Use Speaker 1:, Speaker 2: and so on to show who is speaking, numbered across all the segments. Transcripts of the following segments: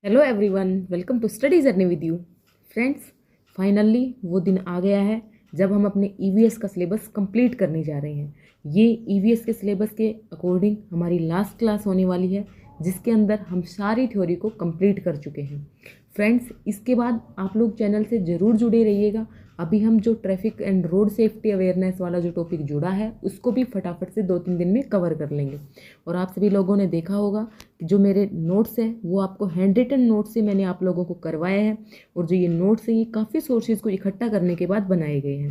Speaker 1: Hello everyone, welcome to study journey with you. Friends, finally वो दिन आ गया है जब हम अपने ईवीएस का सिलेबस कंप्लीट करने जा रहे हैं। ये ईवीएस के सिलेबस के अकॉर्डिंग हमारी लास्ट क्लास होने वाली है, जिसके अंदर हम सारी थ्योरी को कंप्लीट कर चुके हैं। फ्रेंड्स, इसके बाद आप लोग चैनल से ज़रूर जुड़े रहिएगा। अभी हम जो traffic and road safety awareness वाला जो टॉपिक जुड़ा है उसको भी फटाफट से 2-3 दिन में कवर कर लेंगे। और आप सभी लोगों ने देखा होगा कि जो मेरे नोट्स हैं वो आपको हैंड रिटन नोट्स से मैंने आप लोगों को करवाया है, और जो ये नोट्स हैं ये काफ़ी सोर्सेज को इकट्ठा करने के बाद बनाए गए हैं।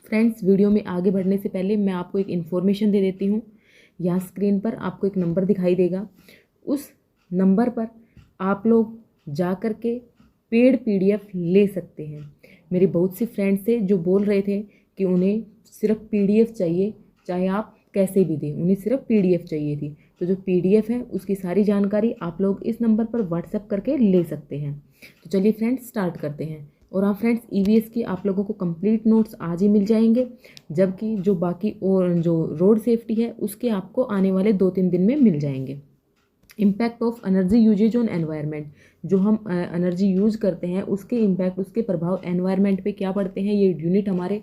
Speaker 1: फ्रेंड्स, वीडियो में आगे बढ़ने से पहले मैं आपको एक इन्फॉर्मेशन दे देती हूँ। यहाँ स्क्रीन पर आपको एक नंबर दिखाई देगा, उस नंबर पर आप लोग जा कर के पेड पीडीएफ ले सकते हैं। मेरे बहुत सी फ्रेंड्स थे जो बोल रहे थे कि उन्हें सिर्फ पीडीएफ चाहिए, चाहे आप कैसे भी दें, उन्हें सिर्फ पीडीएफ चाहिए थी। तो जो पीडीएफ है उसकी सारी जानकारी आप लोग इस नंबर पर व्हाट्सएप करके ले सकते हैं। तो चलिए फ्रेंड्स, स्टार्ट करते हैं। और हाँ फ्रेंड्स, ईवीएस की आप लोगों को कंप्लीट नोट्स आज ही मिल जाएंगे, जबकि जो बाकी और जो रोड सेफ्टी है उसके आपको आने वाले 2-3 दिन में मिल जाएंगे। Impact of energy usages on environment, जो हम एनर्जी यूज करते हैं उसके इम्पैक्ट, उसके प्रभाव एनवायरनमेंट पे क्या पड़ते हैं, ये यूनिट हमारे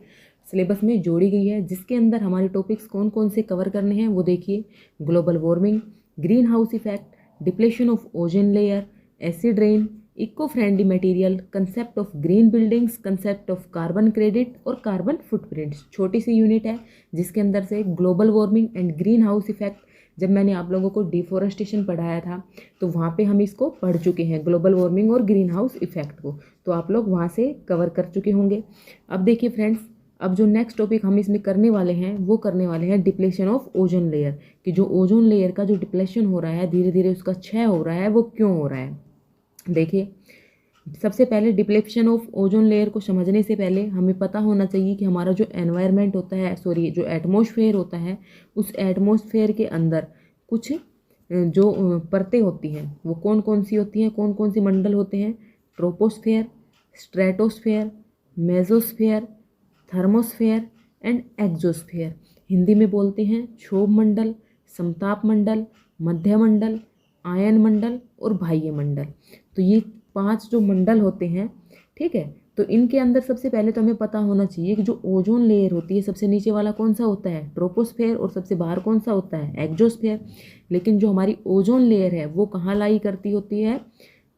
Speaker 1: सिलेबस में जोड़ी गई है, जिसके अंदर हमारे टॉपिक्स कौन कौन से कवर करने हैं वो देखिए। Global warming, greenhouse effect, depletion of ozone layer, acid rain, eco friendly material, concept of green buildings, concept of carbon credit और कार्बन फुटप्रिंट्स। छोटी सी यूनिट है जिसके अंदर से global warming and greenhouse effect, जब मैंने आप लोगों को डिफोरेस्टेशन पढ़ाया था तो वहाँ पे हम इसको पढ़ चुके हैं, ग्लोबल वार्मिंग और ग्रीन हाउस इफेक्ट को, तो आप लोग वहाँ से कवर कर चुके होंगे। अब देखिए फ्रेंड्स, अब जो नेक्स्ट टॉपिक हम इसमें करने वाले हैं वो करने वाले हैं डिप्लेशन ऑफ ओजोन लेयर, कि जो ओजोन लेयर का जो डिप्लेशन हो रहा है, धीरे धीरे उसका क्षय हो रहा है, वो क्यों हो रहा है। देखिए, सबसे पहले डिप्लेशन ऑफ ओजोन लेयर को समझने से पहले हमें पता होना चाहिए कि हमारा जो एनवायरनमेंट होता है, सॉरी जो एटमॉस्फेयर होता है, उस एटमॉस्फेयर के अंदर कुछ जो परतें होती हैं वो कौन कौन सी होती हैं, कौन कौन सी मंडल होते हैं। Troposphere, stratosphere, mesosphere, thermosphere and exosphere. Hindi में बोलते हैं क्षोभ मंडल, समताप मंडल, मध्य मंडल, आयन मंडल और बाह्य मंडल। तो ये 5 जो मंडल होते हैं, ठीक है। तो इनके अंदर सबसे पहले तो हमें पता होना चाहिए कि जो ओजोन लेयर होती है, सबसे नीचे वाला कौन सा होता है, ट्रोपोस्फेयर, और सबसे बाहर कौन सा होता है, एक्सोस्फेयर। लेकिन जो हमारी ओजोन लेयर है वो कहाँ लाई करती होती है,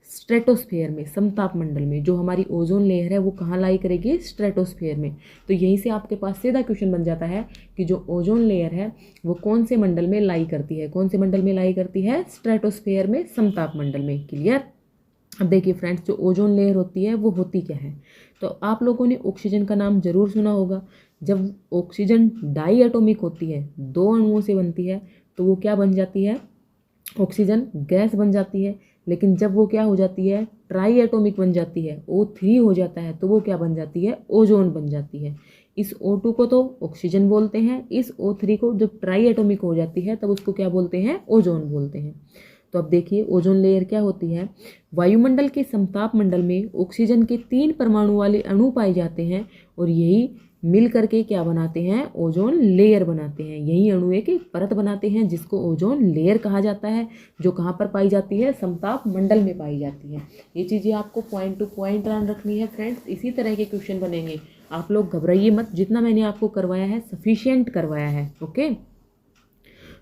Speaker 1: स्ट्रेटोस्फेयर में, समताप मंडल में। जो हमारी ओजोन लेयर है वो कहाँ लाई करेगी, स्ट्रेटोस्फेयर में। तो यहीं से आपके पास सीधा क्वेश्चन बन जाता है कि जो ओजोन लेयर है वो कौन से मंडल में लाई करती है, कौन से मंडल में लाई करती है, स्ट्रेटोस्फेयर में, समताप मंडल में। क्लियर। अब देखिए फ्रेंड्स, जो ओजोन लेयर होती है वो होती क्या है। तो आप लोगों ने ऑक्सीजन का नाम जरूर सुना होगा। जब ऑक्सीजन डाई एटॉमिक होती है, 2 अणुओं से बनती है, तो वो क्या बन जाती है, ऑक्सीजन गैस बन जाती है। लेकिन जब वो क्या हो जाती है, ट्राई एटॉमिक बन जाती है, O3 हो जाता है, तो वो क्या बन जाती है, ओजोन बन जाती है। इस O2 को तो ऑक्सीजन बोलते हैं, इस O3 को जब ट्राई एटॉमिक हो जाती है तब उसको क्या बोलते हैं, ओजोन बोलते हैं। तो अब देखिए, ओजोन लेयर क्या होती है। वायुमंडल के समताप मंडल में ऑक्सीजन के 3 परमाणु वाले अणु पाए जाते हैं, और यही मिल करके क्या बनाते हैं, ओजोन लेयर बनाते हैं। यही अणु एक परत बनाते हैं जिसको ओजोन लेयर कहा जाता है, जो कहाँ पर पाई जाती है, समताप मंडल में पाई जाती है। ये चीज़ें आपको पॉइंट टू पॉइंट ध्यान रखनी है फ्रेंड्स। इसी तरह के क्वेश्चन बनेंगे, आप लोग घबराइए मत, जितना मैंने आपको करवाया है सफिशिएंट करवाया है। ओके।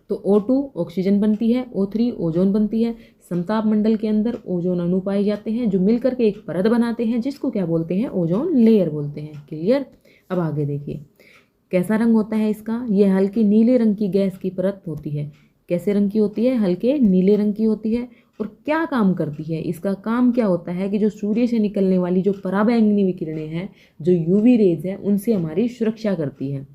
Speaker 1: तो O2 ऑक्सीजन बनती है, O3 ओजोन बनती है। समताप मंडल के अंदर ओजोन अणु पाए जाते हैं जो मिलकर के एक परत बनाते हैं जिसको क्या बोलते हैं, ओजोन लेयर बोलते हैं। क्लियर। अब आगे देखिए, कैसा रंग होता है इसका, यह हल्के नीले रंग की गैस की परत होती है। कैसे रंग की होती है, हल्के नीले रंग की होती है। और क्या काम करती है, इसका काम क्या होता है कि जो सूर्य से निकलने वाली जो पराबैंगनी विकिरणें हैं, जो यूवी रेज हैं, उनसे हमारी सुरक्षा करती है।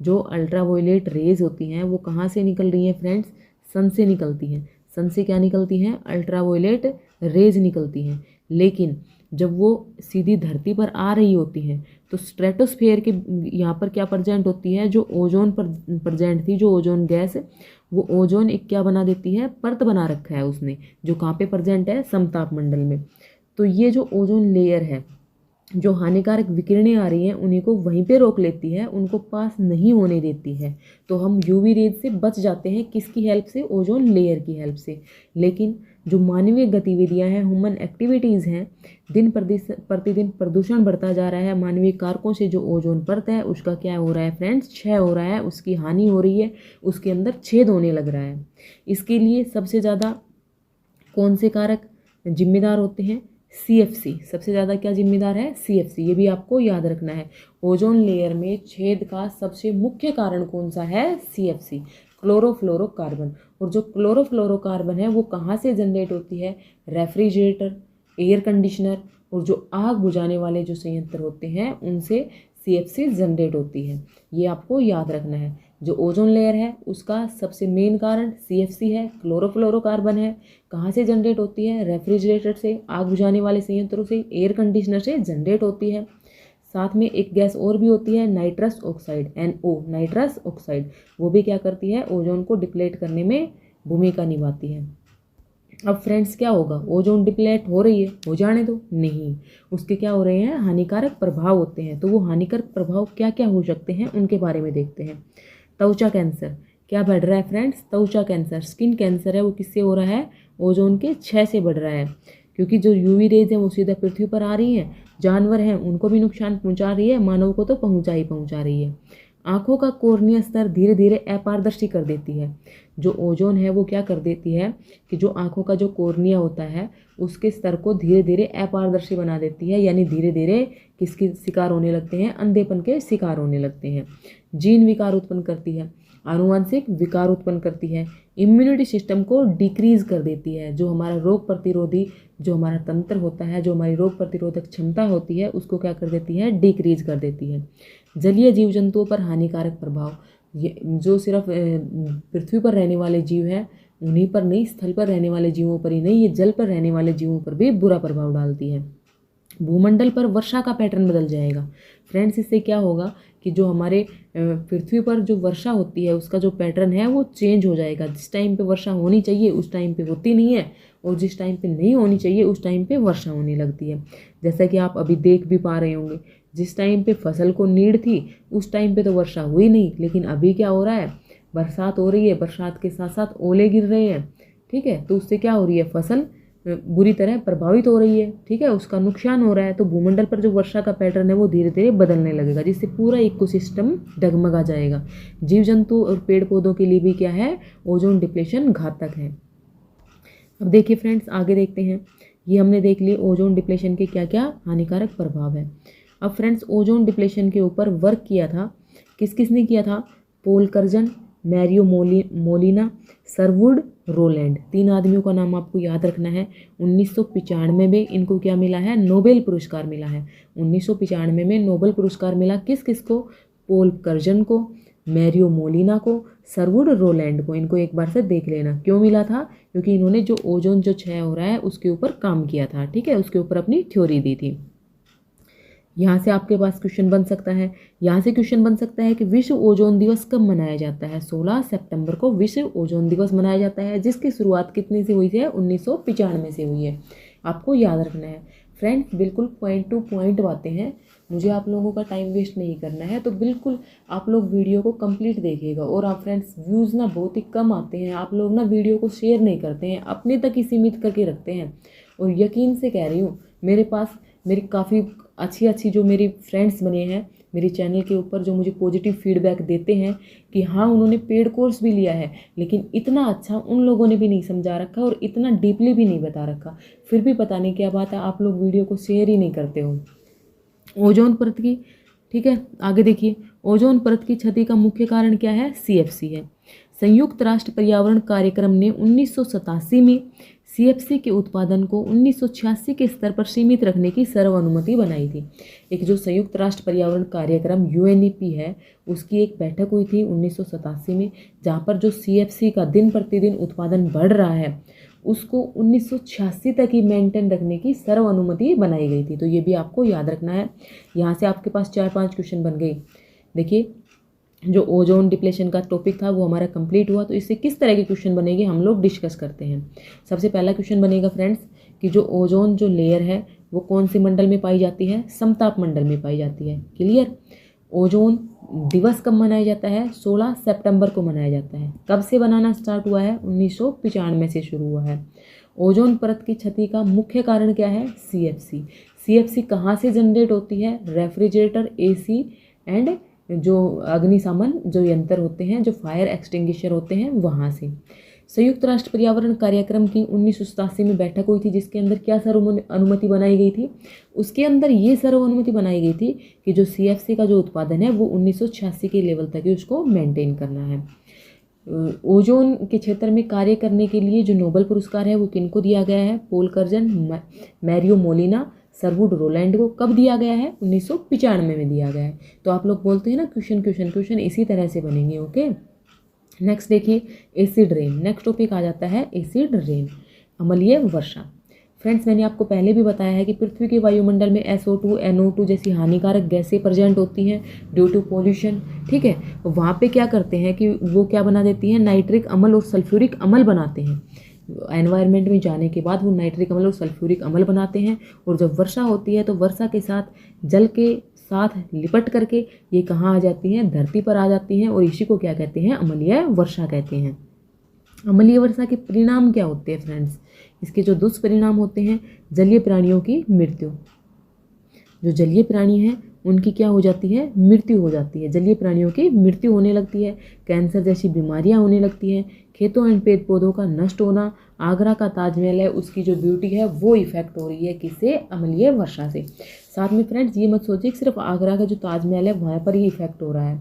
Speaker 1: जो अल्ट्रावायलेट रेज होती हैं वो कहाँ से निकल रही हैं फ्रेंड्स, सन से निकलती हैं। सन से क्या निकलती हैं, अल्ट्रावायलेट रेज निकलती हैं। लेकिन जब वो सीधी धरती पर आ रही होती हैं तो स्ट्रेटोस्फेयर के यहाँ पर क्या प्रेजेंट होती है, जो ओजोन पर प्रेजेंट थी, जो ओजोन गैस, वो ओजोन एक क्या बना देती है, परत बना रखा है उसने, जो कहाँ पे प्रेजेंट है, समताप मंडल में। तो ये जो ओजोन लेयर है, जो हानिकारक विकिरणें आ रही हैं उन्हीं को वहीं पे रोक लेती है, उनको पास नहीं होने देती है। तो हम यूवी रेज से बच जाते हैं, किसकी हेल्प से, ओजोन लेयर की हेल्प से। लेकिन जो मानवीय गतिविधियां हैं, ह्यूमन एक्टिविटीज़ हैं, दिन प्रतिदिन प्रदूषण बढ़ता जा रहा है। मानवीय कारकों से जो ओजोन परत है उसका क्या हो रहा है फ्रेंड्स, क्षय हो रहा है, उसकी हानि हो रही है, उसके अंदर छेद होने लग रहा है। इसके लिए सबसे ज़्यादा कौन से कारक जिम्मेदार होते हैं? CFC सबसे ज़्यादा क्या जिम्मेदार है? CFC। ये भी आपको याद रखना है। ओजोन लेयर में छेद का सबसे मुख्य कारण कौन सा है? CFC, chlorofluorocarbon. और जो क्लोरोफ्लोरोकार्बन है वो कहाँ से जनरेट होती है? रेफ्रिजरेटर, एयर कंडीशनर और जो आग बुझाने वाले जो संयंत्र होते हैं उनसे CFC जनरेट होती है। ये आपको याद रखना है। जो ओजोन लेयर है उसका सबसे मेन कारण CFC है, क्लोरोफ्लोरोकार्बन है। कहाँ से जनरेट होती है? रेफ्रिजरेटर से, आग बुझाने वाले संयंत्रों से, एयर कंडीशनर से जनरेट होती है। साथ में एक गैस और भी होती है nitrous oxide, NO, nitrous oxide. वो भी क्या करती है? ओजोन को डिप्लेट करने में भूमिका निभाती है। अब फ्रेंड्स क्या होगा? ओजोन डिप्लेट हो रही है, हो जाने दो, नहीं, उसके क्या हो रहे हैं? हानिकारक प्रभाव होते हैं। तो वो हानिकारक प्रभाव क्या क्या हो सकते हैं उनके बारे में देखते हैं। त्वचा कैंसर क्या बढ़ रहा है फ्रेंड्स? त्वचा कैंसर, स्किन कैंसर है, वो किससे हो रहा है? ओजोन के क्षय से बढ़ रहा है। क्योंकि जो UV रेज है वो सीधा पृथ्वी पर आ रही हैं, जानवर हैं उनको भी नुकसान पहुंचा रही है, मानव को तो पहुंचा रही है। आँखों का कोर्निया स्तर धीरे धीरे अपारदर्शी कर देती है। जो ओजोन है वो क्या कर देती है कि जो आँखों का जो कोर्निया होता है उसके स्तर को धीरे धीरे अपारदर्शी बना देती है, यानी धीरे धीरे किसके शिकार होने लगते हैं? अंधेपन के शिकार होने लगते हैं। जीन विकार उत्पन्न करती है, आनुवंशिक विकार उत्पन्न करती है, इम्यूनिटी सिस्टम को डिक्रीज कर देती है। जो हमारा रोग प्रतिरोधी जो हमारा तंत्र होता है, जो हमारी रोग प्रतिरोधक क्षमता होती है उसको क्या कर देती है? डिक्रीज कर देती है। जलीय जीव जंतुओं पर हानिकारक प्रभाव, ये जो सिर्फ पृथ्वी पर रहने वाले जीव हैं उन्हीं पर नहीं, स्थल पर रहने वाले जीवों पर ही नहीं, ये जल पर रहने वाले जीवों पर भी बुरा प्रभाव डालती है। भूमंडल पर वर्षा का पैटर्न बदल जाएगा फ्रेंड्स। इससे क्या होगा कि जो हमारे पृथ्वी पर जो वर्षा होती है उसका जो पैटर्न है वो चेंज हो जाएगा। जिस टाइम पे वर्षा होनी चाहिए उस टाइम पे होती नहीं है, और जिस टाइम पे नहीं होनी चाहिए उस टाइम पे वर्षा होने लगती है। जैसा कि आप अभी देख भी पा रहे होंगे, जिस टाइम पे फसल को नीड थी उस टाइम पे तो वर्षा हुई नहीं, लेकिन अभी क्या हो रहा है? बरसात हो रही है, बरसात के साथ साथ ओले गिर रहे हैं, ठीक है। तो उससे क्या हो रही है? फसल बुरी तरह प्रभावित हो रही है, ठीक है, उसका नुकसान हो रहा है। तो भूमंडल पर जो वर्षा का पैटर्न है वो धीरे धीरे बदलने लगेगा, जिससे पूरा इकोसिस्टम डगमगा जाएगा। जीव जंतु और पेड़ पौधों के लिए भी क्या है? ओजोन डिप्लेशन घातक है। अब देखिए फ्रेंड्स, आगे देखते हैं। ये हमने देख लिए ओजोन डिप्लेशन के क्या क्या हानिकारक प्रभाव है। अब फ्रेंड्स, ओजोन डिप्लेशन के ऊपर वर्क किया था, किस किस ने किया था? Paul Crutzen, Mario Molina, Sherwood Rowland. 3 आदमियों का नाम आपको याद रखना है। 1995 में इनको क्या मिला है? नोबेल पुरस्कार मिला है। 1995 में नोबेल पुरस्कार मिला किस किस को? पॉल कर्जन को, मैरियो मोलिना को, सरवुड रोलैंड को। इनको एक बार से देख लेना। क्यों मिला था? क्योंकि इन्होंने जो ओजोन जो क्षय हो रहा है उसके ऊपर काम किया था, ठीक है, उसके ऊपर अपनी थ्योरी दी थी। यहाँ से आपके पास क्वेश्चन बन सकता है, यहाँ से क्वेश्चन बन सकता है कि विश्व ओजोन दिवस कब मनाया जाता है? 16 सितंबर को विश्व ओजोन दिवस मनाया जाता है, जिसकी शुरुआत कितने से हुई है? 1995 से हुई है। आपको याद रखना है फ्रेंड्स, बिल्कुल पॉइंट टू पॉइंट बातें हैं। मुझे आप लोगों का टाइम वेस्ट नहीं करना है, तो बिल्कुल आप लोग वीडियो को कंप्लीट देखिएगा। और आप फ्रेंड्स, व्यूज़ ना बहुत ही कम आते हैं, आप लोग ना वीडियो को शेयर नहीं करते हैं, अपने तक ही सीमित करके रखते हैं। और यकीन से कह रही हूँ, मेरे पास मेरी काफ़ी अच्छी जो मेरी फ्रेंड्स बने हैं मेरे चैनल के ऊपर, जो मुझे पॉजिटिव फीडबैक देते हैं कि हाँ उन्होंने पेड कोर्स भी लिया है, लेकिन इतना अच्छा उन लोगों ने भी नहीं समझा रखा और इतना डीपली भी नहीं बता रखा। फिर भी पता नहीं क्या बात है, आप लोग वीडियो को शेयर ही नहीं करते हो। ओजोन परत की, ठीक है, आगे देखिए। ओजोन परत की क्षति का मुख्य कारण क्या है? CFC है। संयुक्त राष्ट्र पर्यावरण कार्यक्रम ने 1987 में CFC के उत्पादन को 1986 के स्तर पर सीमित रखने की सर्वअनुमति बनाई थी। एक जो संयुक्त राष्ट्र पर्यावरण कार्यक्रम UNEP है, उसकी एक बैठक हुई थी 1987 में, जहाँ पर जो CFC का दिन प्रतिदिन उत्पादन बढ़ रहा है उसको 1986 तक ही मेंटेन रखने की सर्वअनुमति बनाई गई थी। तो ये भी आपको याद रखना है। यहाँ से आपके पास 4-5 क्वेश्चन बन गए। देखिए, जो ओजोन डिप्लेशन का टॉपिक था वो हमारा कंप्लीट हुआ। तो इससे किस तरह के क्वेश्चन बनेंगे हम लोग डिस्कस करते हैं। सबसे पहला क्वेश्चन बनेगा फ्रेंड्स कि जो ओजोन जो लेयर है वो कौन से मंडल में पाई जाती है? समताप मंडल में पाई जाती है। क्लियर। ओजोन दिवस कब मनाया जाता है? 16 सितंबर को मनाया जाता है। कब से बनाना स्टार्ट हुआ है? 1995 से शुरू हुआ है। ओजोन परत की क्षति का मुख्य कारण क्या है? CFC। CFC कहाँ से जनरेट होती है? रेफ्रिजरेटर, AC एंड जो अग्निशमन जो यंत्र होते हैं, जो फायर एक्सटिंग्विशर होते हैं, वहाँ से। संयुक्त राष्ट्र पर्यावरण कार्यक्रम की 1987 में बैठक हुई थी, जिसके अंदर क्या सर्व अनुमति बनाई गई थी? उसके अंदर ये सर्व अनुमति बनाई गई थी कि जो CFC का जो उत्पादन है वो 1986 के लेवल तक ही उसको मेंटेन करना है। ओजोन के क्षेत्र में कार्य करने के लिए जो नोबेल पुरस्कार है वो किनको दिया गया है? पोल Curzon, Mario Molina, Sherwood Rowland को। कब दिया गया है? 1995 में दिया गया है। तो आप लोग बोलते हैं ना क्वेश्चन इसी तरह से बनेंगे। ओके, नेक्स्ट देखिए एसिड रेन। नेक्स्ट टॉपिक आ जाता है एसिड रेन, अम्लीय वर्षा। फ्रेंड्स, मैंने आपको पहले भी बताया है कि पृथ्वी के वायुमंडल में SO2, NO2 जैसी हानिकारक गैसें प्रेजेंट होती हैं ड्यू टू पोल्यूशन। ठीक है, वहाँ पे क्या करते हैं कि वो क्या बना देती हैं? नाइट्रिक अम्ल और सल्फ्यूरिक अम्ल बनाते हैं। एनवायरनमेंट में जाने के बाद वो नाइट्रिक अम्ल और सल्फ्यूरिक अम्ल बनाते हैं, और जब वर्षा होती है तो वर्षा के साथ जल के साथ लिपट करके ये कहाँ आ जाती हैं? धरती पर आ जाती हैं, और इसी को क्या कहते हैं? अम्लीय वर्षा कहते हैं। अम्लीय वर्षा के परिणाम क्या होते हैं फ्रेंड्स? इसके जो दुष्परिणाम होते हैं, जलीय प्राणियों की मृत्यु। जो जलीय प्राणी हैं उनकी क्या हो जाती है? मृत्यु हो जाती है। जलीय प्राणियों की मृत्यु होने लगती है। कैंसर जैसी बीमारियां होने लगती हैं। खेतों एंड पेड़ पौधों का नष्ट होना। आगरा का ताजमहल है, उसकी जो ब्यूटी है वो इफेक्ट हो रही है किससे? अम्लीय वर्षा से। साथ में फ्रेंड्स ये मत सोचिए कि सिर्फ आगरा का जो ताजमहल है वहाँ पर ही इफेक्ट हो रहा है।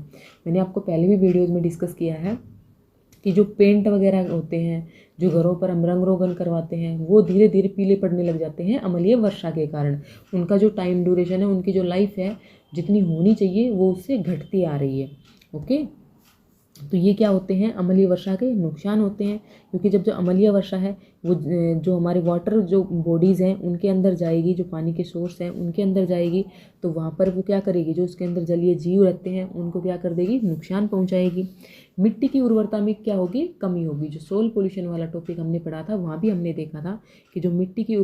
Speaker 1: मैंने आपको पहले भी वीडियोज़ में डिस्कस किया है कि जो पेंट वगैरह होते हैं, जो घरों पर हम रंग रोगन करवाते हैं, वो धीरे धीरे पीले पड़ने लग जाते हैं अम्लीय वर्षा के कारण। उनका जो टाइम ड्यूरेशन है, उनकी जो लाइफ है जितनी होनी चाहिए वो उससे घटती आ रही है। ओके, तो ये क्या होते हैं? अम्लीय वर्षा के नुकसान होते हैं, क्योंकि जब जो अम्लीय वर्षा है वो जो हमारे वाटर जो बॉडीज़ हैं उनके अंदर जाएगी, जो पानी के सोर्स हैं उनके अंदर जाएगी, तो वहाँ पर वो क्या करेगी? जो उसके अंदर जलीय जीव रहते हैं उनको क्या कर देगी? नुकसान पहुँचाएगी। मिट्टी की उर्वरता में क्या होगी? कमी होगी। जो सोल पोल्यूशन वाला टॉपिक हमने पढ़ा था वहाँ भी हमने देखा था कि जो मिट्टी की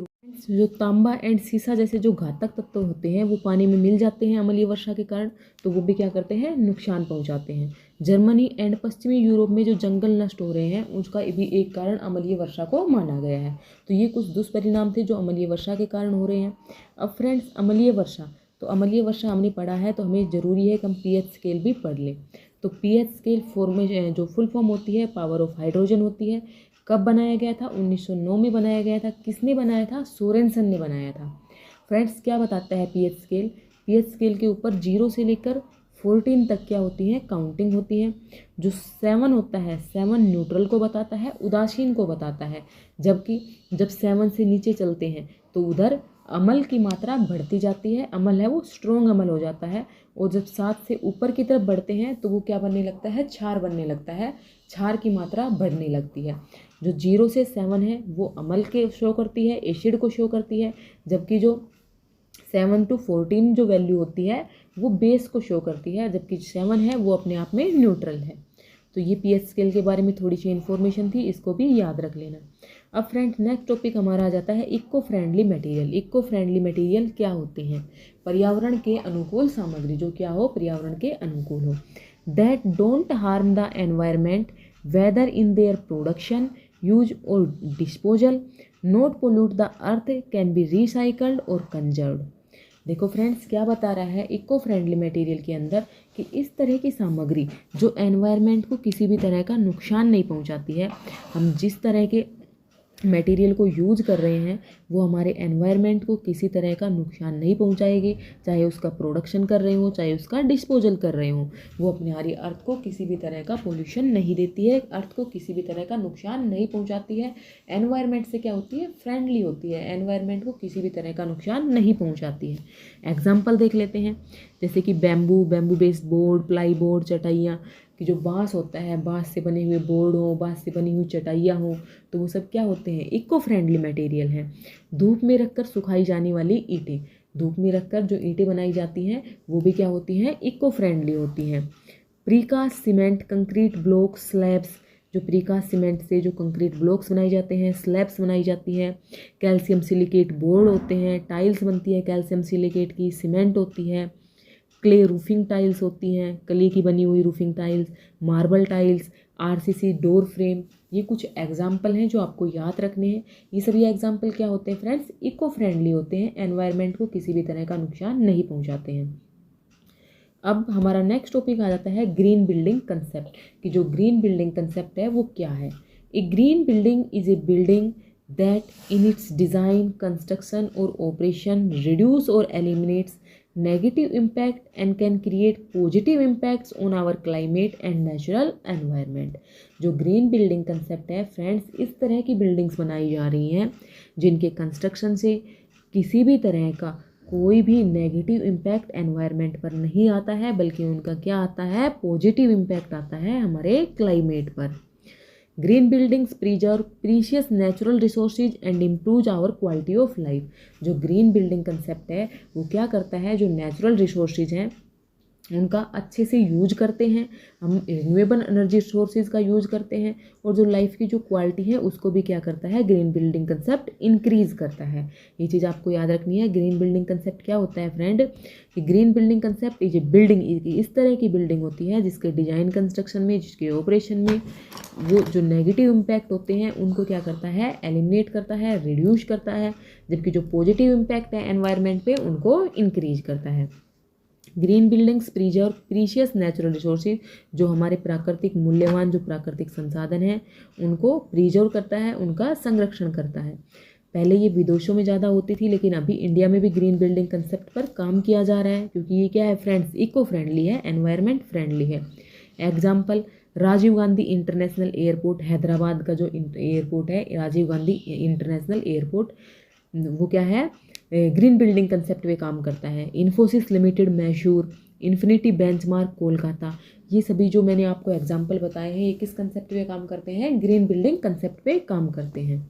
Speaker 1: जो तांबा एंड सीसा जैसे जो घातक तत्व होते हैं वो पानी में मिल जाते हैं अम्लीय वर्षा के कारण, तो वो भी क्या करते हैं? नुकसान पहुंचाते हैं। जर्मनी एंड पश्चिमी यूरोप में जो जंगल नष्ट हो रहे हैं उसका भी एक कारण अम्लीय वर्षा को माना गया है। तो ये कुछ दुष्परिणाम थे जो अम्लीय वर्षा के कारण हो रहे हैं। अब फ्रेंड्स, अम्लीय वर्षा, तो अम्लीय वर्षा हमने पढ़ा है तो हमें ज़रूरी है कि हम pH स्केल भी पढ़ लें। तो pH स्केल फॉर्मेशन जो फुल फॉर्म होती है पावर ऑफ हाइड्रोजन होती है। कब बनाया गया था? 1909 में बनाया गया था। किसने बनाया था? सोरेनसन ने बनाया था। फ्रेंड्स, क्या बताता है pH स्केल? pH स्केल के ऊपर 0 से लेकर 14 तक क्या होती है? काउंटिंग होती है। जो 7 होता है, 7 न्यूट्रल को बताता है, उदासीन को बताता है। जबकि जब 7 से नीचे चलते हैं तो उधर अम्ल की मात्रा बढ़ती जाती है, अम्ल है वो स्ट्रॉन्ग अम्ल हो जाता है। और जब 7 से ऊपर की तरफ बढ़ते हैं तो वो क्या बनने लगता है? क्षार बनने लगता है, क्षार की मात्रा बढ़ने लगती है। जो 0 से 7 है वो अम्ल के शो करती है, एसिड को शो करती है, जबकि जो 7 to 14 जो वैल्यू होती है वो बेस को शो करती है, जबकि 7 है वो अपने आप में न्यूट्रल है। तो ये pH स्केल के बारे में थोड़ी सी इन्फॉर्मेशन थी, इसको भी याद रख लेना। अब फ्रेंड, नेक्स्ट टॉपिक हमारा आ जाता है eco friendly material. Eco friendly material क्या होते हैं? पर्यावरण के अनुकूल सामग्री, जो क्या हो? पर्यावरण के अनुकूल हो। That don't harm the environment whether in their production, use और disposal, not pollute the earth, can be recycled और कंजर्व्ड। देखो फ्रेंड्स, क्या बता रहा है इको फ्रेंडली मटेरियल के अंदर कि इस तरह की सामग्री जो एनवायरनमेंट को किसी भी तरह का नुकसान नहीं पहुंचाती है। हम जिस तरह के मटेरियल को यूज कर रहे हैं वो हमारे एनवायरनमेंट को किसी तरह का नुकसान नहीं पहुंचाएगी, चाहे उसका प्रोडक्शन कर रहे हो चाहे उसका डिस्पोजल कर रहे हो। वो अपने हमारी अर्थ को किसी भी तरह का पोल्यूशन नहीं देती है, अर्थ को किसी भी तरह का नुकसान नहीं पहुंचाती है। एनवायरनमेंट से क्या होती है? फ्रेंडली होती है, एनवायरनमेंट को किसी भी तरह का नुकसान नहीं पहुँचाती है। एग्जाम्पल देख लेते हैं, जैसे कि bamboo based board, ply board, चटाइयाँ कि जो बांस होता है, बांस से बने हुए बोर्ड हो, बांस से बनी हुई चटाइयाँ हो, तो वो सब क्या होते हैं? इको फ्रेंडली मटेरियल हैं। धूप में रखकर सुखाई जाने वाली ईंटें, धूप में रखकर जो ईंटें बनाई जाती हैं वो भी क्या होती हैं? इको फ्रेंडली होती हैं। Precast cement, concrete block, slabs, जो प्रीकास्ट सीमेंट से जो कंक्रीट ब्लॉक्स बनाए जाते हैं, स्लैब्स बनाई जाती है। कैल्शियम सिलिकेट बोर्ड होते हैं, टाइल्स बनती है कैल्शियम सिलिकेट की, सीमेंट होती है, क्ले रूफिंग टाइल्स होती हैं, क्ले की बनी हुई roofing tiles, marble tiles, RCC door frame, ये कुछ एग्जाम्पल हैं जो आपको याद रखने हैं। ये सभी एग्जाम्पल क्या होते हैं फ्रेंड्स, इको फ्रेंडली होते हैं, एनवायरनमेंट को किसी भी तरह का नुकसान नहीं पहुंचाते हैं। अब हमारा नेक्स्ट टॉपिक आ जाता है ग्रीन बिल्डिंग कंसेप्ट, कि जो ग्रीन बिल्डिंग कंसेप्ट है वो क्या है। A green building is a building that in its design, construction और ऑपरेशन रिड्यूस और eliminates negative impact and can create positive impacts on our climate and natural environment. जो green building concept है friends, इस तरह की buildings बनाई जा रही हैं जिनके कंस्ट्रक्शन से किसी भी तरह का कोई भी नेगेटिव इम्पैक्ट एनवायरनमेंट पर नहीं आता है, बल्कि उनका क्या आता है, पॉजिटिव इम्पैक्ट आता है हमारे क्लाइमेट पर। Green buildings preserve precious natural resources and improve our quality of life. जो ग्रीन बिल्डिंग कंसेप्ट है वो क्या करता है, जो नेचुरल रिसोर्सेज हैं उनका अच्छे से यूज करते हैं, हम रिन्यूएबल एनर्जी सोर्सेज का यूज करते हैं, और जो लाइफ की जो क्वालिटी है उसको भी क्या करता है, ग्रीन बिल्डिंग कंसेप्ट इंक्रीज करता है। ये चीज़ आपको याद रखनी है। ग्रीन बिल्डिंग कंसेप्ट क्या होता है फ्रेंड, कि green building concept is a building, इस तरह की बिल्डिंग होती है जिसके डिजाइन कंस्ट्रक्शन में, जिसके ऑपरेशन में वो जो नेगेटिव इम्पैक्ट होते हैं उनको क्या करता है, एलिमिनेट करता है, रिड्यूस करता है, जबकि जो पॉजिटिव इम्पैक्ट है एनवायरनमेंट पे उनको इंक्रीज करता है। Green buildings preserve precious natural resources, जो हमारे प्राकृतिक मूल्यवान जो प्राकृतिक संसाधन हैं उनको प्रिजर्व करता है, उनका संरक्षण करता है। पहले ये विदेशों में ज़्यादा होती थी, लेकिन अभी इंडिया में भी ग्रीन बिल्डिंग कंसेप्ट पर काम किया जा रहा है, क्योंकि ये क्या है फ्रेंड्स, इको फ्रेंडली है, एनवायरनमेंट फ्रेंडली है। Example, Rajiv Gandhi international airport, Hyderabad का जो एयरपोर्ट है राजीव गांधी इंटरनेशनल एयरपोर्ट, वो क्या है, ग्रीन बिल्डिंग कंसेप्ट पे काम करता है। Infosys limited Mysore, infinity benchmark Kolkata, ये सभी जो मैंने आपको एग्जाम्पल बताए हैं ये किस कंसेप्ट पे काम करते हैं, ग्रीन बिल्डिंग कंसेप्ट पे काम करते हैं।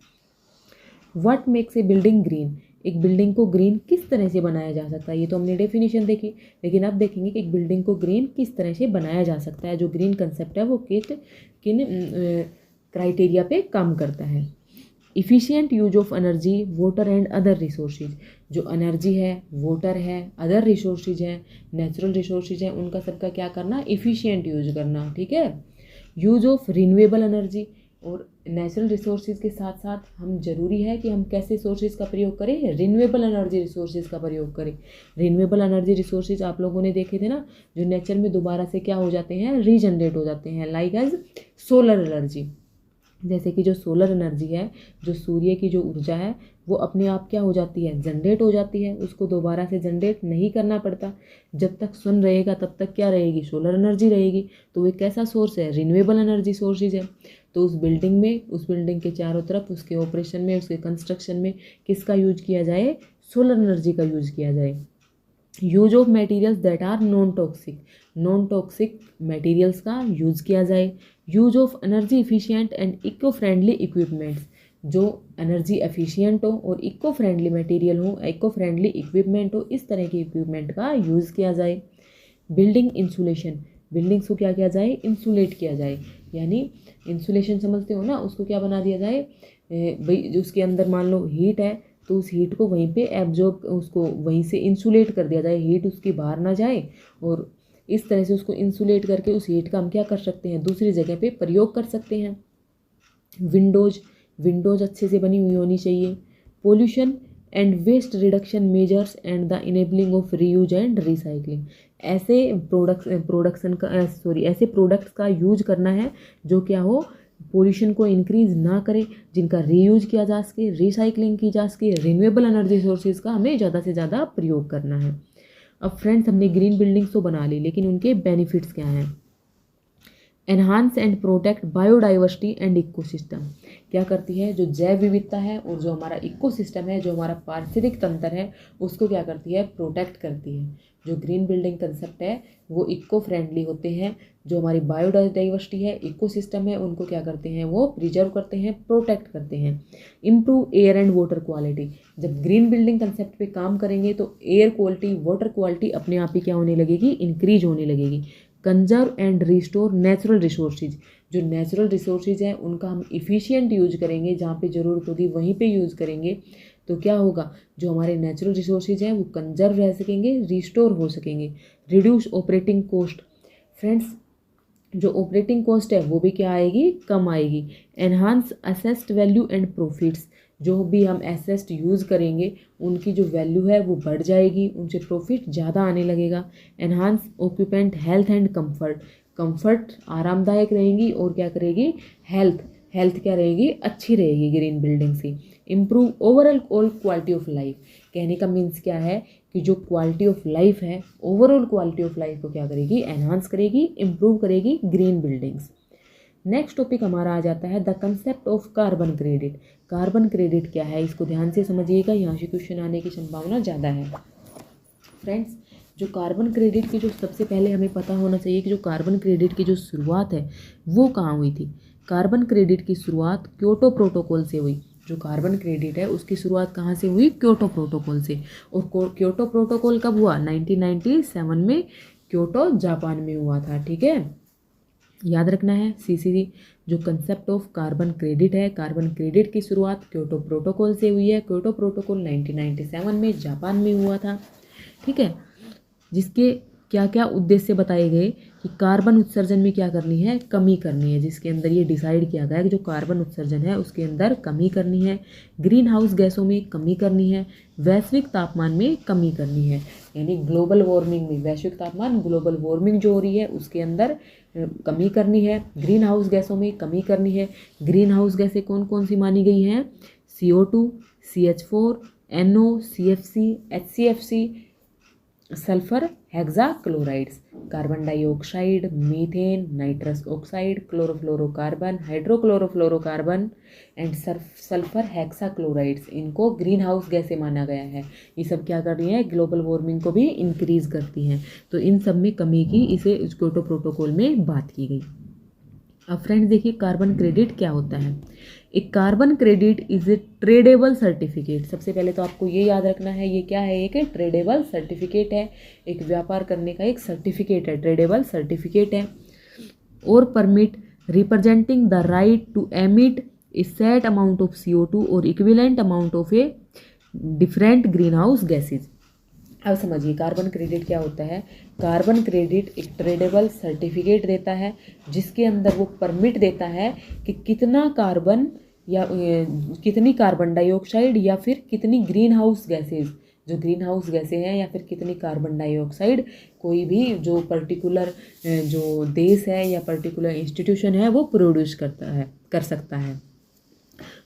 Speaker 1: What makes a building green, एक बिल्डिंग को ग्रीन किस तरह से बनाया जा सकता है, ये तो हमने डेफिनेशन देखी, लेकिन अब देखेंगे कि एक बिल्डिंग को ग्रीन किस तरह से बनाया जा सकता है। जो ग्रीन कंसेप्ट है वो किन क्राइटेरिया पे काम करता है। Efficient use of energy, water and other resources, जो एनर्जी है, वाटर है, अदर रिसोर्सेज हैं, नेचुरल रिसोर्सेज हैं, उनका सबका क्या करना, इफ़िशियंट यूज करना, ठीक है। यूज ऑफ रिन्यूएबल एनर्जी, और नेचुरल रिसोर्सेज के साथ साथ हम जरूरी है कि हम कैसे सोर्सेज का प्रयोग करें, रिन्यूएबल एनर्जी रिसोर्सेज का प्रयोग करें। रिन्यूएबल एनर्जी रिसोर्सेज आप लोगों ने देखे थे ना, जो नेचर में दोबारा से क्या हो जाते हैं, रीजनरेट हो जाते हैं, लाइक एज सोलर एनर्जी। जैसे कि जो सोलर एनर्जी है, जो सूर्य की जो ऊर्जा है वो अपने आप क्या हो जाती है, जनरेट हो जाती है, उसको दोबारा से जनरेट नहीं करना पड़ता। जब तक सन रहेगा तब तक क्या रहेगी, सोलर एनर्जी रहेगी। तो वो कैसा सोर्स है, रिन्यूएबल एनर्जी सोर्सेज है। तो उस बिल्डिंग के चारों तरफ, उसके ऑपरेशन में, उसके कंस्ट्रक्शन में किसका यूज किया जाए, सोलर एनर्जी का यूज किया जाए। Use of materials that are non toxic materials का यूज किया जाए। Use of energy efficient and eco friendly equipments, जो एनर्जी एफिशिएंट हो और इको फ्रेंडली मटेरियल हो, इको फ्रेंडली इक्विपमेंट हो, इस तरह के इक्विपमेंट का यूज़ किया जाए। बिल्डिंग इंसुलेशन, बिल्डिंग्स को क्या किया जाए, इंसुलेट किया जाए, यानी इंसुलेशन समझते हो ना, उसको क्या बना दिया जाए, भाई उसके अंदर मान लो हीट है तो उस हीट को वहीं पे एब्जॉर्ब, उसको वहीं से इंसुलेट कर दिया जाए, हीट उसकी बाहर ना जाए, और इस तरह से उसको इंसुलेट करके उस हीट का हम क्या कर सकते हैं, दूसरी जगह पे प्रयोग कर सकते हैं। विंडोज अच्छे से बनी हुई होनी चाहिए। Pollution and waste reduction measures and the enabling of reuse and recycling, ऐसे ऐसे प्रोडक्ट्स का यूज करना है जो क्या हो, पोल्यूशन को इंक्रीज ना करे, जिनका रीयूज किया जा सके, रिसाइकलिंग की जा सके, रिन्यूएबल एनर्जी सोर्सेज का हमें ज़्यादा से ज़्यादा प्रयोग करना है। अब फ्रेंड्स, हमने ग्रीन बिल्डिंग्स तो बना ली, लेकिन उनके बेनिफिट्स क्या हैं। Enhance and protect biodiversity and ecosystem, क्या करती है, जो जैव विविधता है और जो हमारा इकोसिस्टम है, जो हमारा पारिस्थितिक तंत्र है, उसको क्या करती है, प्रोटेक्ट करती है। जो ग्रीन बिल्डिंग कंसेप्ट है वो इको फ्रेंडली होते हैं, जो हमारी बायोडाइवर्सिटी है, इकोसिस्टम है, उनको क्या करते हैं, वो प्रिजर्व करते हैं, प्रोटेक्ट करते हैं। Improve air and water quality, जब ग्रीन बिल्डिंग कंसेप्ट पे काम करेंगे तो एयर क्वालिटी, वाटर क्वालिटी अपने आप ही क्या होने लगेगी, इंक्रीज होने लगेगी। Conserve and restore natural resources, जो नेचुरल रिसोर्सेज हैं उनका हम इफ़िशिएंट यूज करेंगे, जहाँ पे ज़रूरत होगी वहीं पे यूज़ करेंगे, तो क्या होगा, जो हमारे नेचुरल रिसोर्सेज हैं वो कंजर्व रह सकेंगे, रिस्टोर हो सकेंगे। रिड्यूस ऑपरेटिंग कॉस्ट, फ्रेंड्स जो ऑपरेटिंग कॉस्ट है वो भी क्या आएगी, कम आएगी। Enhance assessed value and profits, जो भी हम एसेस्ट यूज़ करेंगे उनकी जो वैल्यू है वो बढ़ जाएगी, उनसे प्रॉफिट ज़्यादा आने लगेगा। Enhance occupant health and comfort, comfort आरामदायक रहेंगी और क्या करेगी, हेल्थ हेल्थ क्या रहेगी, अच्छी रहेगी ग्रीन बिल्डिंग से। Improve overall quality of life, कहने का मीन्स क्या है कि जो क्वालिटी ऑफ लाइफ है, ओवरऑल क्वालिटी ऑफ लाइफ को क्या करेगी, एनहांस करेगी, इम्प्रूव करेगी ग्रीन बिल्डिंग्स। नेक्स्ट टॉपिक हमारा आ जाता है the concept of carbon credit. Carbon credit क्या है, इसको ध्यान से समझिएगा, यहाँ से क्वेश्चन आने की संभावना ज़्यादा है। फ्रेंड्स, जो कार्बन क्रेडिट की जो सबसे पहले हमें पता होना चाहिए कि जो कार्बन क्रेडिट की जो शुरुआत है वो कहाँ हुई थी। कार्बन क्रेडिट की शुरुआत क्योटो प्रोटोकॉल से हुई। जो कार्बन क्रेडिट है उसकी शुरुआत कहाँ से हुई, क्योटो प्रोटोकॉल से। और क्योटो प्रोटोकॉल कब हुआ, 1997 में क्योटो जापान में हुआ था। ठीक है, याद रखना है सीसीसी। जो कंसेप्ट ऑफ कार्बन क्रेडिट है, कार्बन क्रेडिट की शुरुआत क्योटो प्रोटोकॉल से हुई है। क्योटो प्रोटोकॉल 1997 में जापान में हुआ था। ठीक है, जिसके क्या क्या उद्देश्य बताए गए कि कार्बन उत्सर्जन में क्या करनी है, कमी करनी है। जिसके अंदर ये डिसाइड किया गया कि जो कार्बन उत्सर्जन है उसके अंदर कमी करनी है, ग्रीन हाउस गैसों में कमी करनी है, वैश्विक तापमान में कमी करनी है। यानी ग्लोबल वार्मिंग में, वैश्विक तापमान ग्लोबल वार्मिंग जो हो रही है उसके अंदर कमी करनी है, ग्रीन हाउस गैसों में कमी करनी है। ग्रीन हाउस गैसें कौन कौन सी मानी गई हैं, CO2, CH4, NO, CFC, HCFC, sulphur hexachlorides, carbon dioxide, methane, nitrous oxide, chlorofluorocarbon, hydrochlorofluorocarbon and sulphur hexachlorides, इनको ग्रीन हाउस गैसें माना गया है। ये सब क्या कर रही है, ग्लोबल वार्मिंग को भी इंक्रीज करती हैं। तो इन सब में कमी की इसे क्योटो प्रोटोकॉल में बात की गई। अब फ्रेंड्स देखिए कार्बन क्रेडिट क्या होता है। एक carbon credit is a tradable certificate. सबसे पहले तो आपको ये याद रखना है ये क्या है, एक ट्रेडेबल सर्टिफिकेट है, एक व्यापार करने का एक सर्टिफिकेट है, ट्रेडेबल सर्टिफिकेट है। और permit representing the right to emit a set amount of CO2 और equivalent amount of a different greenhouse gases. अब समझिए कार्बन क्रेडिट क्या होता है। कार्बन क्रेडिट एक ट्रेडेबल सर्टिफिकेट देता है जिसके अंदर वो परमिट देता है कि कितना कार्बन या कितनी कार्बन डाइऑक्साइड या फिर कितनी ग्रीन हाउस गैसेज, जो ग्रीन हाउस गैसें हैं या फिर कितनी कार्बन डाइऑक्साइड कोई भी जो पर्टिकुलर जो देश है या पर्टिकुलर इंस्टीट्यूशन है वो प्रोड्यूस कर सकता है।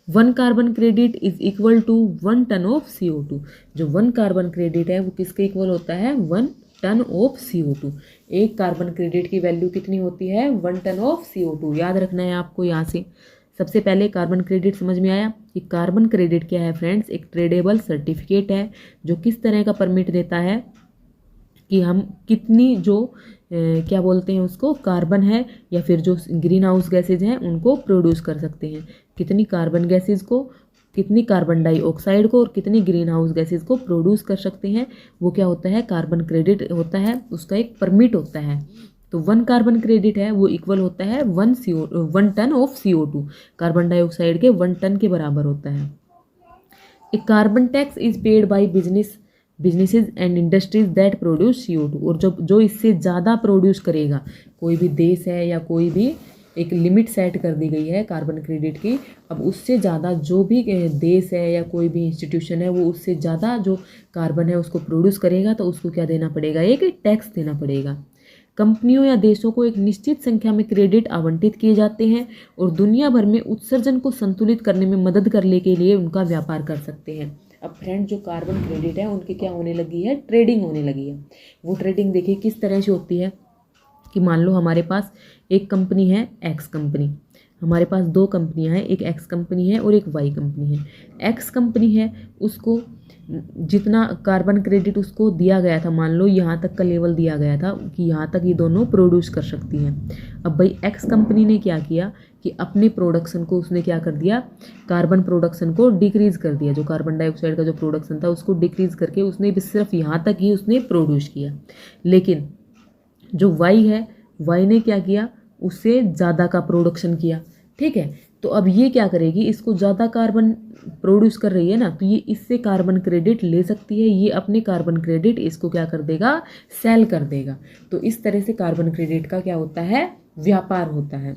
Speaker 1: 1 carbon credit is equal to 1 ton of CO2। जो 1 कार्बन क्रेडिट है वो किसके इक्वल होता है, 1 टन ऑफ CO2। एक कार्बन क्रेडिट की वैल्यू कितनी होती है, 1 टन ऑफ CO2। याद रखना है आपको यहाँ से। सबसे पहले कार्बन क्रेडिट समझ में आया कि कार्बन क्रेडिट क्या है फ्रेंड्स, एक ट्रेडेबल सर्टिफिकेट है जो किस तरह का परमिट देता है कि हम कितनी जो क्या बोलते हैं उसको, कार्बन है या फिर जो ग्रीन हाउस गैसेज हैं उनको प्रोड्यूस कर सकते हैं। कितनी कार्बन गैसेज को, कितनी कार्बन डाइऑक्साइड को और कितनी ग्रीन हाउस गैसेज को प्रोड्यूस कर सकते हैं, वो क्या होता है, कार्बन क्रेडिट होता है, उसका एक परमिट होता है। तो 1 कार्बन क्रेडिट है वो इक्वल होता है 1 ton of CO2, carbon dioxide के 1 टन के बराबर होता है। एक carbon tax is paid by businesses and industries that produce CO2। और जो इससे ज़्यादा प्रोड्यूस करेगा, कोई भी देश है या कोई भी, एक लिमिट सेट कर दी गई है कार्बन क्रेडिट की। अब उससे ज़्यादा जो भी देश है या कोई भी इंस्टीट्यूशन है वो उससे ज़्यादा जो कार्बन है उसको प्रोड्यूस करेगा तो उसको क्या देना पड़ेगा, एक टैक्स देना पड़ेगा। कंपनियों या देशों को एक निश्चित संख्या में क्रेडिट आवंटित किए जाते हैं और दुनिया भर में उत्सर्जन को संतुलित करने में मदद करने के लिए उनका व्यापार कर सकते हैं। अब फ्रेंड जो कार्बन क्रेडिट है उनकी क्या होने लगी है, ट्रेडिंग होने लगी है। वो ट्रेडिंग देखिए किस तरह से होती है कि मान लो हमारे पास एक कंपनी है एक्स कंपनी, हमारे पास 2 कंपनियां हैं, एक एक्स कंपनी है और एक वाई कंपनी है। एक्स कंपनी है उसको जितना कार्बन क्रेडिट उसको दिया गया था, मान लो यहाँ तक का लेवल दिया गया था कि यहाँ तक ये दोनों प्रोड्यूस कर सकती हैं। अब भाई एक्स कंपनी ने क्या किया कि अपने प्रोडक्शन को उसने क्या कर दिया, कार्बन प्रोडक्शन को डिक्रीज़ कर दिया। जो कार्बन डाइऑक्साइड का जो प्रोडक्शन था उसको डिक्रीज़ करके उसने सिर्फ यहाँ तक ही उसने प्रोड्यूस किया। लेकिन जो वाई है, वाई ने क्या किया, उससे ज़्यादा का प्रोडक्शन किया। ठीक है, तो अब ये क्या करेगी, इसको ज़्यादा कार्बन प्रोड्यूस कर रही है ना, तो ये इससे कार्बन क्रेडिट ले सकती है, ये अपने कार्बन क्रेडिट इसको क्या कर देगा, सेल कर देगा। तो इस तरह से कार्बन क्रेडिट का क्या होता है, व्यापार होता है।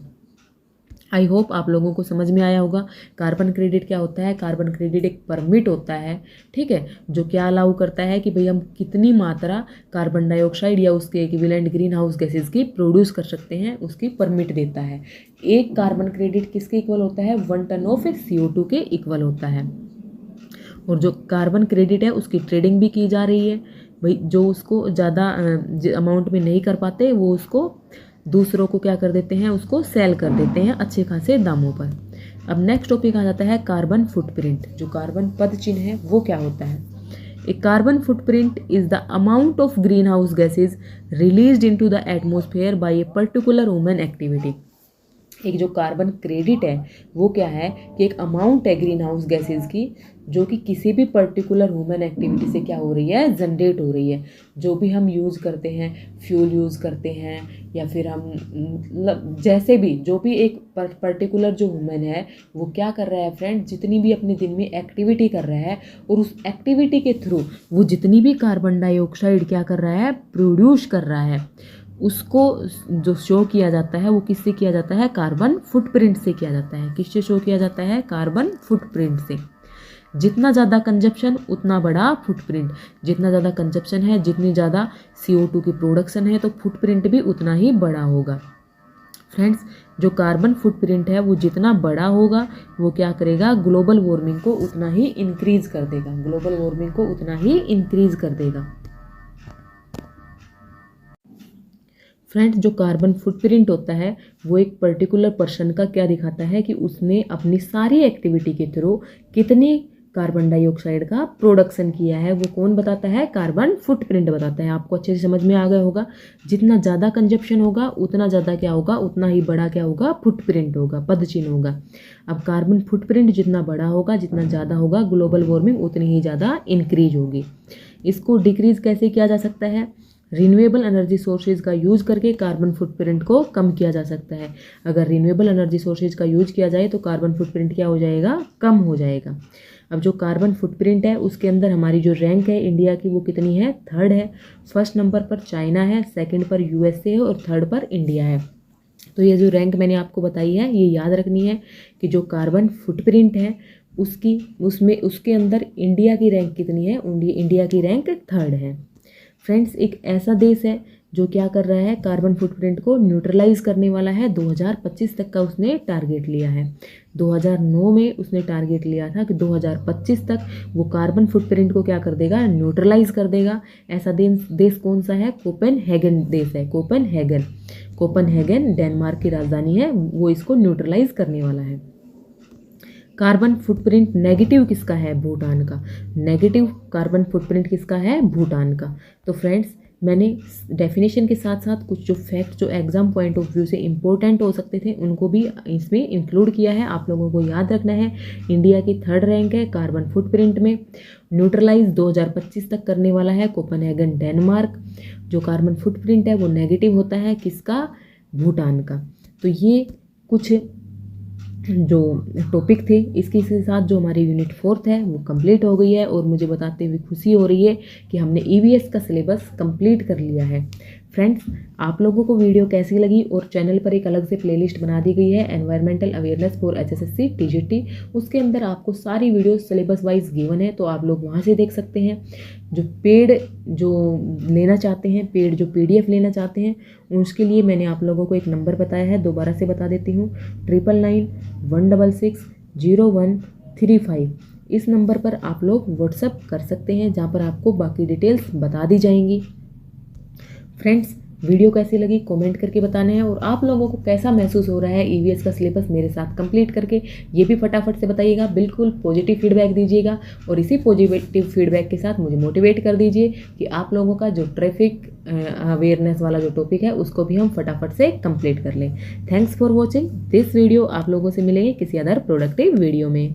Speaker 1: आई होप आप लोगों को समझ में आया होगा। कार्बन क्रेडिट क्या होता है, कार्बन क्रेडिट एक परमिट होता है, ठीक है, जो क्या अलाउ करता है कि भाई हम कितनी मात्रा कार्बन डाइऑक्साइड या उसके इक्विवेलेंट ग्रीन हाउस गैसेज की प्रोड्यूस कर सकते हैं, उसकी परमिट देता है। एक कार्बन क्रेडिट किसके इक्वल होता है, 1 टन ऑफ CO2 के इक्वल होता है। और जो कार्बन क्रेडिट है उसकी ट्रेडिंग भी की जा रही है, भाई जो उसको ज़्यादा अमाउंट में नहीं कर पाते वो उसको दूसरों को क्या कर देते हैं, उसको सेल कर देते हैं अच्छे खासे दामों पर। अब नेक्स्ट टॉपिक आ जाता है कार्बन फुटप्रिंट। जो कार्बन पद चिन्ह है वो क्या होता है, a carbon footprint is the amount of greenhouse gases released into the atmosphere by a particular human activity. एक जो कार्बन क्रेडिट है वो क्या है कि एक अमाउंट है ग्रीन हाउस गैसेज की जो कि किसी भी पर्टिकुलर ह्यूमन एक्टिविटी से क्या हो रही है, जनरेट हो रही है। जो भी हम यूज़ करते हैं, फ्यूल यूज़ करते हैं या फिर हम जैसे भी जो भी एक पर्टिकुलर जो ह्यूमन है वो क्या कर रहा है फ्रेंड, जितनी भी अपने दिन में एक्टिविटी कर रहा है और उस एक्टिविटी के थ्रू वो जितनी भी कार्बन डाइऑक्साइड क्या कर रहा है, प्रोड्यूस कर रहा है, उसको जो शो किया जाता है वो किससे किया जाता है, कार्बन फुटप्रिंट से किया जाता है। किससे शो किया जाता है, कार्बन फुटप्रिंट से। जितना ज़्यादा कंजप्शन उतना बड़ा फुटप्रिंट, जितना ज़्यादा कंजप्शन है, जितनी ज़्यादा CO2 की प्रोडक्शन है तो फुटप्रिंट भी उतना ही बड़ा होगा। फ्रेंड्स, जो कार्बन फुटप्रिंट है वो जितना बड़ा होगा वो क्या करेगा, ग्लोबल वार्मिंग को उतना ही इंक्रीज कर देगा, ग्लोबल वार्मिंग को उतना ही इंक्रीज कर देगा। फ्रेंड्स, जो कार्बन फुटप्रिंट होता है वो एक पर्टिकुलर पर्सन का क्या दिखाता है कि उसने अपनी सारी एक्टिविटी के थ्रू कितनी कार्बन डाइऑक्साइड का प्रोडक्शन किया है, वो कौन बताता है, कार्बन फुटप्रिंट बताता है। आपको अच्छे से समझ में आ गया होगा। जितना ज़्यादा कंजप्शन होगा उतना ज़्यादा क्या होगा, उतना ही बड़ा क्या होगा, फुटप्रिंट होगा, पदचिन्ह होगा। अब कार्बन फुटप्रिंट जितना बड़ा होगा, जितना ज़्यादा होगा, ग्लोबल वार्मिंग उतनी ही ज़्यादा इंक्रीज होगी। इसको डिक्रीज कैसे किया जा सकता है, रिन्यूएबल एनर्जी सोर्सेज का यूज़ करके कार्बन फुटप्रिंट को कम किया जा सकता है। अगर रिन्यूएबल एनर्जी सोर्सेज का यूज किया जाए तो कार्बन फुटप्रिंट क्या हो जाएगा, कम हो जाएगा। अब जो कार्बन फुटप्रिंट है उसके अंदर हमारी जो रैंक है इंडिया की वो कितनी है, 3rd है। फर्स्ट नंबर पर चाइना है, सेकंड पर USA है और 3rd पर इंडिया है। तो ये जो रैंक मैंने आपको बताई है ये याद रखनी है कि जो कार्बन फुटप्रिंट है उसके अंदर इंडिया की रैंक कितनी है, इंडिया की रैंक 3rd है। फ्रेंड्स, एक ऐसा देश है जो क्या कर रहा है, कार्बन फुटप्रिंट को न्यूट्रलाइज करने वाला है। 2025 तक का उसने टारगेट लिया है। 2009 में उसने टारगेट लिया था कि 2025 तक वो कार्बन फुटप्रिंट को क्या कर देगा, न्यूट्रलाइज कर देगा। ऐसा देश कौन सा है, कोपेनहेगन देश है। कोपेनहेगन डेनमार्क की राजधानी है, वो इसको न्यूट्रलाइज करने वाला है। कार्बन फुटप्रिंट नेगेटिव किसका है, भूटान का। नेगेटिव कार्बन फुटप्रिंट किसका है, भूटान का। तो फ्रेंड्स, मैंने डेफिनेशन के साथ साथ कुछ जो फैक्ट जो एग्जाम पॉइंट ऑफ व्यू से इम्पोर्टेंट हो सकते थे उनको भी इसमें इंक्लूड किया है। आप लोगों को याद रखना है, इंडिया की 3rd रैंक है कार्बन फुटप्रिंट में। न्यूट्रलाइज 2025 तक करने वाला है कोपेनहेगन डेनमार्क। जो कार्बन फुटप्रिंट है वो नेगेटिव होता है किसका, भूटान का। तो ये कुछ जो टॉपिक थे, इसके साथ जो हमारी यूनिट 4th है वो कंप्लीट हो गई है और मुझे बताते हुए खुशी हो रही है कि हमने EVS का सिलेबस कंप्लीट कर लिया है। फ्रेंड्स, आप लोगों को वीडियो कैसी लगी, और चैनल पर एक अलग से प्लेलिस्ट बना दी गई है environmental awareness for HSSC TGT। उसके अंदर आपको सारी वीडियो सिलेबस वाइज गिवन है, तो आप लोग वहाँ से देख सकते हैं। जो पेड जो लेना चाहते हैं, पेड जो PDF लेना चाहते हैं, उसके लिए मैंने आप लोगों को एक नंबर बताया है, दोबारा से बता देती हूँ, 9991660135। इस नंबर पर आप लोग व्हाट्सअप कर सकते हैं, जहाँ पर आपको बाकी डिटेल्स बता दी जाएंगी। फ्रेंड्स, वीडियो कैसी लगी कमेंट करके बताना है, और आप लोगों को कैसा महसूस हो रहा है EVS का सिलेबस मेरे साथ कंप्लीट करके, ये भी फटाफट से बताइएगा। बिल्कुल पॉजिटिव फीडबैक दीजिएगा, और इसी पॉजिटिव फीडबैक के साथ मुझे मोटिवेट कर दीजिए कि आप लोगों का जो ट्रैफिक अवेयरनेस वाला जो टॉपिक है उसको भी हम फटाफट से कंप्लीट कर लें। Thanks for watching this video. आप लोगों से मिलेंगे किसी अदर प्रोडक्टिव वीडियो में।